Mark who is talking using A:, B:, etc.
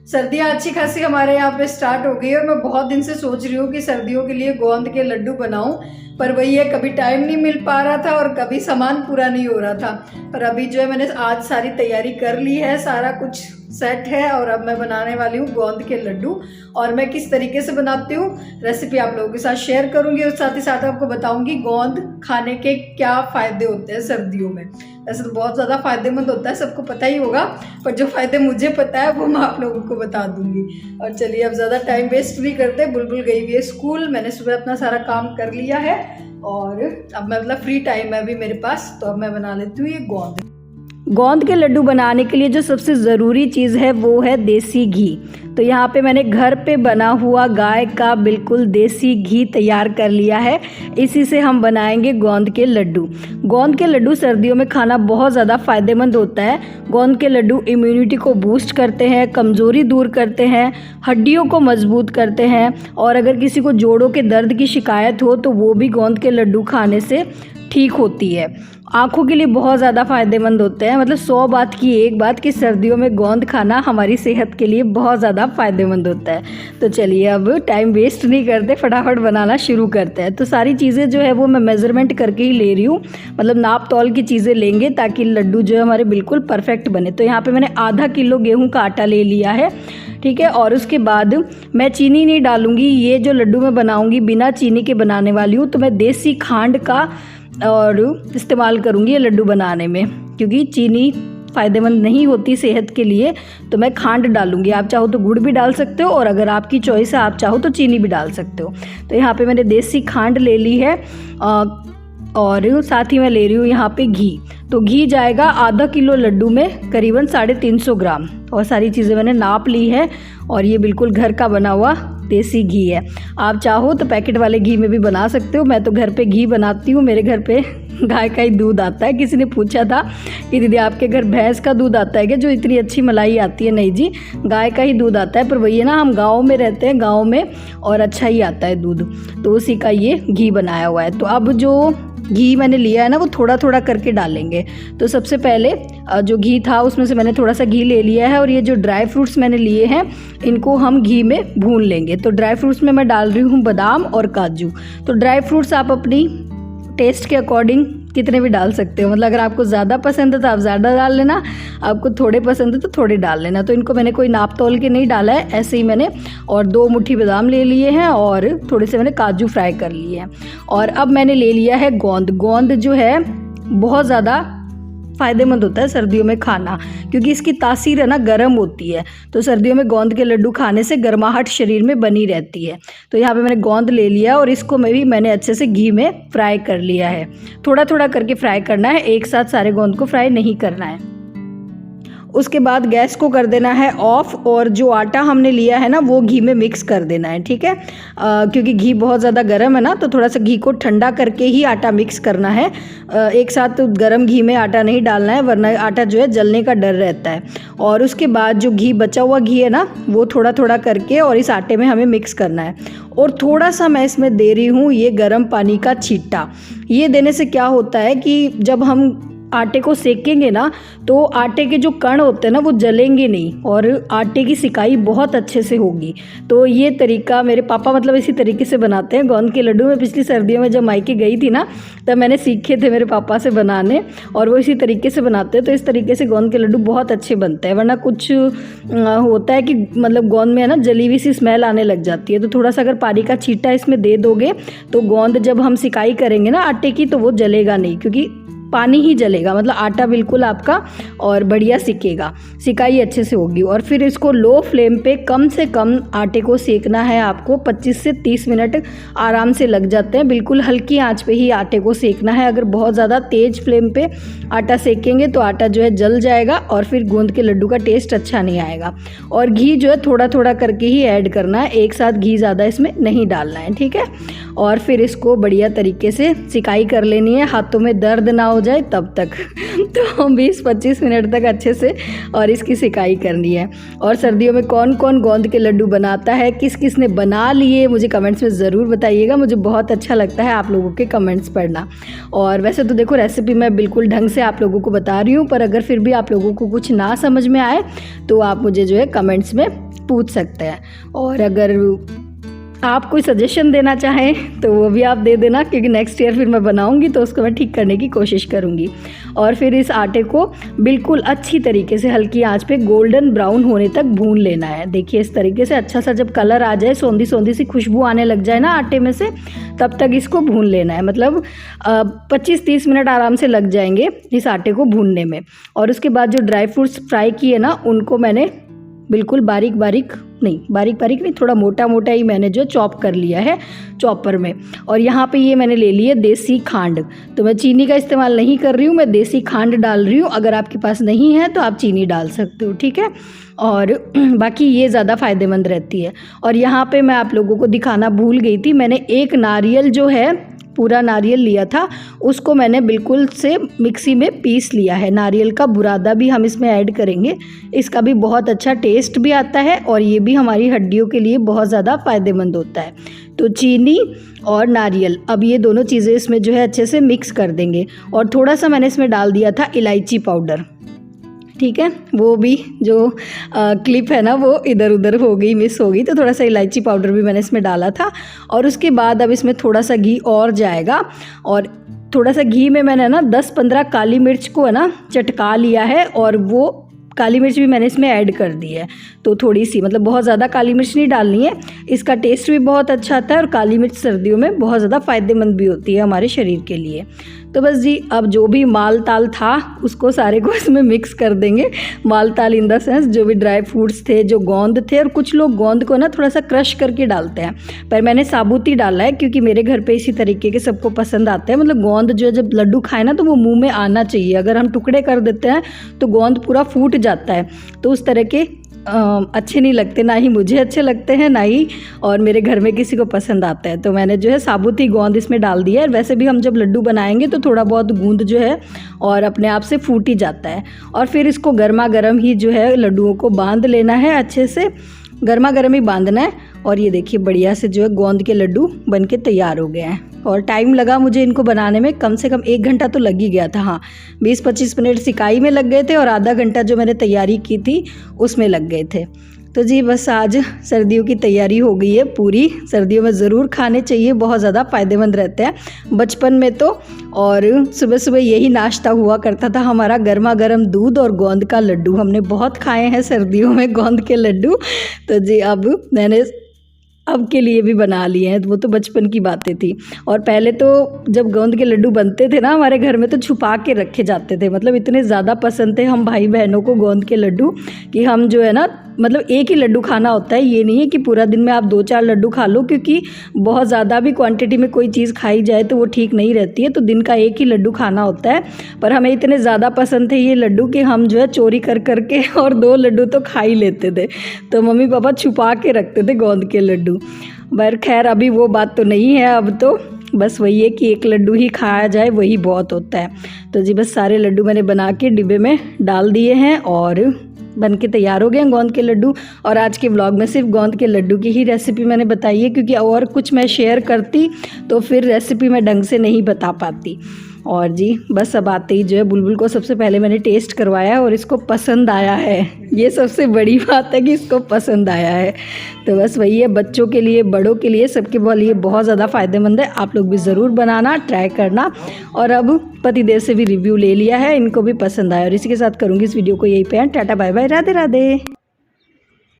A: सर्दियाँ अच्छी खासी हमारे यहाँ पे स्टार्ट हो गई है और मैं बहुत दिन से सोच रही हूँ कि सर्दियों के लिए गोंद के लड्डू बनाऊं, पर वही है, कभी टाइम नहीं मिल पा रहा था और कभी सामान पूरा नहीं हो रहा था। पर अभी जो है मैंने आज सारी तैयारी कर ली है, सारा कुछ सेट है और अब मैं बनाने वाली हूँ गोंद के लड्डू। और मैं किस तरीके से बनाती हूँ रेसिपी आप लोगों के साथ शेयर करूँगी और साथ ही साथ आपको बताऊँगी गोंद खाने के क्या फ़ायदे होते हैं सर्दियों में। वैसे तो बहुत ज़्यादा फ़ायदेमंद होता है, सबको पता ही होगा, पर जो फ़ायदे मुझे पता है वो मैं आप लोगों को बता दूँगी। और चलिए अब ज़्यादा टाइम वेस्ट नहीं करते, बुलबुल गई हुई है स्कूल, मैंने सुबह अपना सारा काम कर लिया है और अब मैं मतलब फ्री टाइम है अभी मेरे पास, तो अब मैं बना लेती हूँ ये गोंद।
B: गोंद के लड्डू बनाने के लिए जो सबसे ज़रूरी चीज़ है वो है देसी घी। तो यहाँ पे मैंने घर पे बना हुआ गाय का बिल्कुल देसी घी तैयार कर लिया है, इसी से हम बनाएंगे गोंद के लड्डू। गोंद के लड्डू सर्दियों में खाना बहुत ज़्यादा फ़ायदेमंद होता है। गोंद के लड्डू इम्यूनिटी को बूस्ट करते हैं, कमज़ोरी दूर करते हैं, हड्डियों को मजबूत करते हैं और अगर किसी को जोड़ों के दर्द की शिकायत हो तो वो भी गोंद के लड्डू खाने से ठीक होती है। आँखों के लिए बहुत ज़्यादा फ़ायदेमंद होते हैं, मतलब 100 बात की एक बात कि सर्दियों में गोंद खाना हमारी सेहत के लिए बहुत ज़्यादा फ़ायदेमंद होता है। तो चलिए अब टाइम वेस्ट नहीं करते, फटाफट बनाना शुरू करते हैं। तो सारी चीज़ें जो है वो मैं मेज़रमेंट करके ही ले रही हूँ, मतलब नाप तौल की चीज़ें लेंगे ताकि लड्डू जो है हमारे बिल्कुल परफेक्ट बने। तो यहाँ पर मैंने आधा किलो गेहूँ का आटा ले लिया है, ठीक है। और उसके बाद मैं चीनी नहीं डालूँगी, ये जो लड्डू मैं बनाऊँगी बिना चीनी के बनाने वाली हूँ, तो मैं देसी खांड का और इस्तेमाल करूँगी ये लड्डू बनाने में, क्योंकि चीनी फ़ायदेमंद नहीं होती सेहत के लिए, तो मैं खांड डालूँगी। आप चाहो तो गुड़ भी डाल सकते हो और अगर आपकी चॉइस है आप चाहो तो चीनी भी डाल सकते हो। तो यहाँ पे मैंने देसी खांड ले ली है और साथ ही मैं ले रही हूँ यहाँ पे घी। तो घी जाएगा आधा किलो लड्डू में करीबन 350 ग्राम और सारी चीज़ें मैंने नाप ली है और ये बिल्कुल घर का बना हुआ देसी घी है। आप चाहो तो पैकेट वाले घी में भी बना सकते हो, मैं तो घर पे घी बनाती हूँ, मेरे घर पे गाय का ही दूध आता है। किसी ने पूछा था कि दीदी आपके घर भैंस का दूध आता है क्या, जो इतनी अच्छी मलाई आती है? नहीं जी, गाय का ही दूध आता है, पर वही है ना, हम गाँव में रहते हैं, गाँव में और अच्छा ही आता है दूध, तो उसी का ये घी बनाया हुआ है। तो अब जो घी मैंने लिया है ना वो थोड़ा थोड़ा करके डालेंगे। तो सबसे पहले जो घी था उसमें से मैंने थोड़ा सा घी ले लिया है और ये जो ड्राई फ्रूट्स मैंने लिए हैं इनको हम घी में भून लेंगे। तो ड्राई फ्रूट्स में मैं डाल रही हूँ बादाम और काजू। तो ड्राई फ्रूट्स आप अपनी टेस्ट के अकॉर्डिंग कितने भी डाल सकते हो, मतलब अगर आपको ज़्यादा पसंद है तो आप ज़्यादा डाल लेना, आपको थोड़े पसंद है तो थोड़े डाल लेना। तो इनको मैंने कोई नाप तोल के नहीं डाला है, ऐसे ही मैंने, और 2 मुट्ठी बादाम ले लिए हैं और थोड़े से मैंने काजू फ्राई कर लिए हैं। और अब मैंने ले लिया है गोंद। गोंद जो है बहुत ज़्यादा फ़ायदेमंद होता है सर्दियों में खाना, क्योंकि इसकी तासीर है ना गर्म होती है, तो सर्दियों में गोंद के लड्डू खाने से गर्माहट शरीर में बनी रहती है। तो यहाँ पे मैंने गोंद ले लिया और इसको मैंने अच्छे से घी में फ्राई कर लिया है। थोड़ा थोड़ा करके फ्राई करना है, एक साथ सारे गोंद को फ्राई नहीं करना है। उसके बाद गैस को कर देना है ऑफ और जो आटा हमने लिया है ना वो घी में मिक्स कर देना है, ठीक है। क्योंकि घी बहुत ज़्यादा गर्म है ना, तो थोड़ा सा घी को ठंडा करके ही आटा मिक्स करना है। एक साथ गर्म घी में आटा नहीं डालना है, वरना आटा जो है जलने का डर रहता है। और उसके बाद जो घी बचा हुआ घी है ना वो थोड़ा थोड़ा करके और इस आटे में हमें मिक्स करना है। और थोड़ा सा मैं इसमें दे रही हूँ ये गर्म पानी का छींटा। ये देने से क्या होता है कि जब हम आटे को सेकेंगे ना तो आटे के जो कण होते हैं ना वो जलेंगे नहीं और आटे की सिकाई बहुत अच्छे से होगी। तो ये तरीका मेरे पापा मतलब इसी तरीके से बनाते हैं गोंद के लड्डू। मैं पिछली सर्दियों में जब मायके गई थी ना तब मैंने सीखे थे मेरे पापा से बनाने और वो इसी तरीके से बनाते हैं। तो इस तरीके से गोंद के लड्डू बहुत अच्छे बनते हैं, वरना कुछ होता है कि मतलब गोंद में है ना जली हुई सी स्मेल आने लग जाती है। तो थोड़ा सा अगर पानी का छींटा इसमें दे दोगे तो गोंद जब हम सिकाई करेंगे ना आटे की तो वो जलेगा नहीं, क्योंकि पानी ही जलेगा, मतलब आटा बिल्कुल आपका और बढ़िया सिकेगा, सिकाई अच्छे से होगी। और फिर इसको लो फ्लेम पे कम से कम आटे को सेकना है आपको, 25 से 30 मिनट आराम से लग जाते हैं। बिल्कुल हल्की आंच पे ही आटे को सेकना है, अगर बहुत ज़्यादा तेज़ फ्लेम पे आटा सेकेंगे तो आटा जो है जल जाएगा और फिर गोंद के लड्डू का टेस्ट अच्छा नहीं आएगा। और घी जो है थोड़ा थोड़ा करके ही ऐड करना है, एक साथ घी ज़्यादा इसमें नहीं डालना है, ठीक है। और फिर इसको बढ़िया तरीके से सिकाई कर लेनी है, हाथों में दर्द ना हो जाए तब तक तो 20-25 मिनट तक अच्छे से और इसकी सिकाई करनी है। और सर्दियों में कौन कौन गोंद के लड्डू बनाता है, किस किस ने बना लिए, मुझे कमेंट्स में ज़रूर बताइएगा। मुझे बहुत अच्छा लगता है आप लोगों के कमेंट्स पढ़ना। और वैसे तो देखो रेसिपी मैं बिल्कुल ढंग से आप लोगों को बता रही हूँ, पर अगर फिर भी आप लोगों को कुछ ना समझ में आए तो आप मुझे जो है कमेंट्स में पूछ सकते हैं। और अगर आप कोई सजेशन देना चाहें तो वो भी आप दे देना, क्योंकि नेक्स्ट ईयर फिर मैं बनाऊंगी तो उसको मैं ठीक करने की कोशिश करूंगी। और फिर इस आटे को बिल्कुल अच्छी तरीके से हल्की आंच पे गोल्डन ब्राउन होने तक भून लेना है। देखिए इस तरीके से अच्छा सा जब कलर आ जाए, सौंधी सौंधी सी खुशबू आने लग जाए ना आटे में से, तब तक इसको भून लेना है। मतलब 25-30 मिनट आराम से लग जाएंगे इस आटे को भूनने में। और उसके बाद जो ड्राई फ्रूट्स फ्राई किए ना, उनको मैंने बिल्कुल बारीक बारीक नहीं, थोड़ा मोटा मोटा ही मैंने जो चॉप कर लिया है चॉपर में। और यहाँ पे ये मैंने ले ली है देसी खांड। तो मैं चीनी का इस्तेमाल नहीं कर रही हूँ, मैं देसी खांड डाल रही हूँ। अगर आपके पास नहीं है तो आप चीनी डाल सकते हो, ठीक है। और बाकी ये ज़्यादा फ़ायदेमंद रहती है। और यहाँ पे मैं आप लोगों को दिखाना भूल गई थी, मैंने एक नारियल जो है, पूरा नारियल लिया था, उसको मैंने बिल्कुल से मिक्सी में पीस लिया है। नारियल का बुरादा भी हम इसमें ऐड करेंगे, इसका भी बहुत अच्छा टेस्ट भी आता है और ये भी हमारी हड्डियों के लिए बहुत ज़्यादा फ़ायदेमंद होता है। तो चीनी और नारियल, अब ये दोनों चीज़ें इसमें जो है अच्छे से मिक्स कर देंगे। और थोड़ा सा मैंने इसमें डाल दिया था इलायची पाउडर, ठीक है। वो भी जो क्लिप है ना वो इधर उधर हो गई, मिस हो गई, तो थोड़ा सा इलायची पाउडर भी मैंने इसमें डाला था। और उसके बाद अब इसमें थोड़ा सा घी और जाएगा। और थोड़ा सा घी में मैंने ना 10-15 काली मिर्च को है ना चटका लिया है, और वो काली मिर्च भी मैंने इसमें ऐड कर दी है। तो थोड़ी सी, मतलब बहुत ज़्यादा काली मिर्च नहीं डालनी है, इसका टेस्ट भी बहुत अच्छा आता है। और काली मिर्च सर्दियों में बहुत ज़्यादा फ़ायदेमंद भी होती है हमारे शरीर के लिए। तो बस जी, अब जो भी माल ताल था उसको सारे को इसमें मिक्स कर देंगे। माल ताल इन द सेंस जो भी ड्राई फ्रूट्स थे, जो गोंद थे, और कुछ लोग गोंद को ना थोड़ा सा क्रश करके डालते हैं, पर मैंने साबुत ही डाला है क्योंकि मेरे घर पे इसी तरीके के सबको पसंद आते हैं। मतलब गोंद जो है जब लड्डू खाए ना तो वो मुंह में आना चाहिए। अगर हम टुकड़े कर देते हैं तो गोंद पूरा फूट जाता है, तो उस तरह के अच्छे नहीं लगते, ना ही मुझे अच्छे लगते हैं, ना ही और मेरे घर में किसी को पसंद आता है। तो मैंने जो है साबुत ही गोंद इसमें डाल दिया है। वैसे भी हम जब लड्डू बनाएंगे तो थोड़ा बहुत गूंद जो है और अपने आप से फूट ही जाता है। और फिर इसको गर्मा गर्म ही जो है लड्डुओं को बांध लेना है, अच्छे से गर्मा गर्म ही बांधना है। और ये देखिए बढ़िया से जो है गोंद के लड्डू बन के तैयार हो गए हैं। और टाइम लगा मुझे इनको बनाने में, कम से कम 1 घंटा तो लग ही गया था। हाँ, 20-25 मिनट सिकाई में लग गए थे और आधा घंटा जो मैंने तैयारी की थी उसमें लग गए थे। तो जी बस आज सर्दियों की तैयारी हो गई है पूरी। सर्दियों में ज़रूर खाने चाहिए, बहुत ज़्यादा फ़ायदेमंद रहते हैं। बचपन में तो और सुबह सुबह यही नाश्ता हुआ करता था हमारा, गर्मा गर्म दूध और गोंद का लड्डू। हमने बहुत खाए हैं सर्दियों में गोंद के लड्डू। तो जी अब मैंने अब के लिए भी बना लिए हैं, वो तो बचपन की बातें थी। और पहले तो जब गोंद के लड्डू बनते थे ना हमारे घर में तो छुपा के रखे जाते थे। मतलब इतने ज़्यादा पसंद थे हम भाई बहनों को गोंद के लड्डू कि हम जो है ना, मतलब एक ही लड्डू खाना होता है, ये नहीं है कि पूरा दिन में आप 2-4 लड्डू खा लो, क्योंकि बहुत ज़्यादा भी क्वांटिटी में कोई चीज़ खाई जाए तो वो ठीक नहीं रहती है। तो दिन का एक ही लड्डू खाना होता है। पर हमें इतने ज़्यादा पसंद थे ये लड्डू कि हम जो है चोरी कर करके और 2 लड्डू तो खा ही लेते थे। तो मम्मी पापा छुपा के रखते थे गोंद के लड्डू। पर खैर अभी वो बात तो नहीं है, अब तो बस वही है कि एक लड्डू ही खाया जाए वही बहुत होता है। तो जी बस सारे लड्डू मैंने बना के डिब्बे में डाल दिए हैं और बन के तैयार हो गए हैं गोंद के लड्डू। और आज के व्लॉग में सिर्फ गोंद के लड्डू की ही रेसिपी मैंने बताई है, क्योंकि और कुछ मैं शेयर करती तो फिर रेसिपी मैं ढंग से नहीं बता पाती। और जी बस अब आते ही जो है बुलबुल को सबसे पहले मैंने टेस्ट करवाया और इसको पसंद आया है। ये सबसे बड़ी बात है कि इसको पसंद आया है। तो बस वही है, बच्चों के लिए, बड़ों के लिए, सबके लिए बहुत ज़्यादा फ़ायदेमंद है। आप लोग भी ज़रूर बनाना, ट्राई करना। और अब पतिदेव से भी रिव्यू ले लिया है, इनको भी पसंद आया। और इसी के साथ करूँगी इस वीडियो को यहीं पे। Tata bye bye, Radhe Radhe.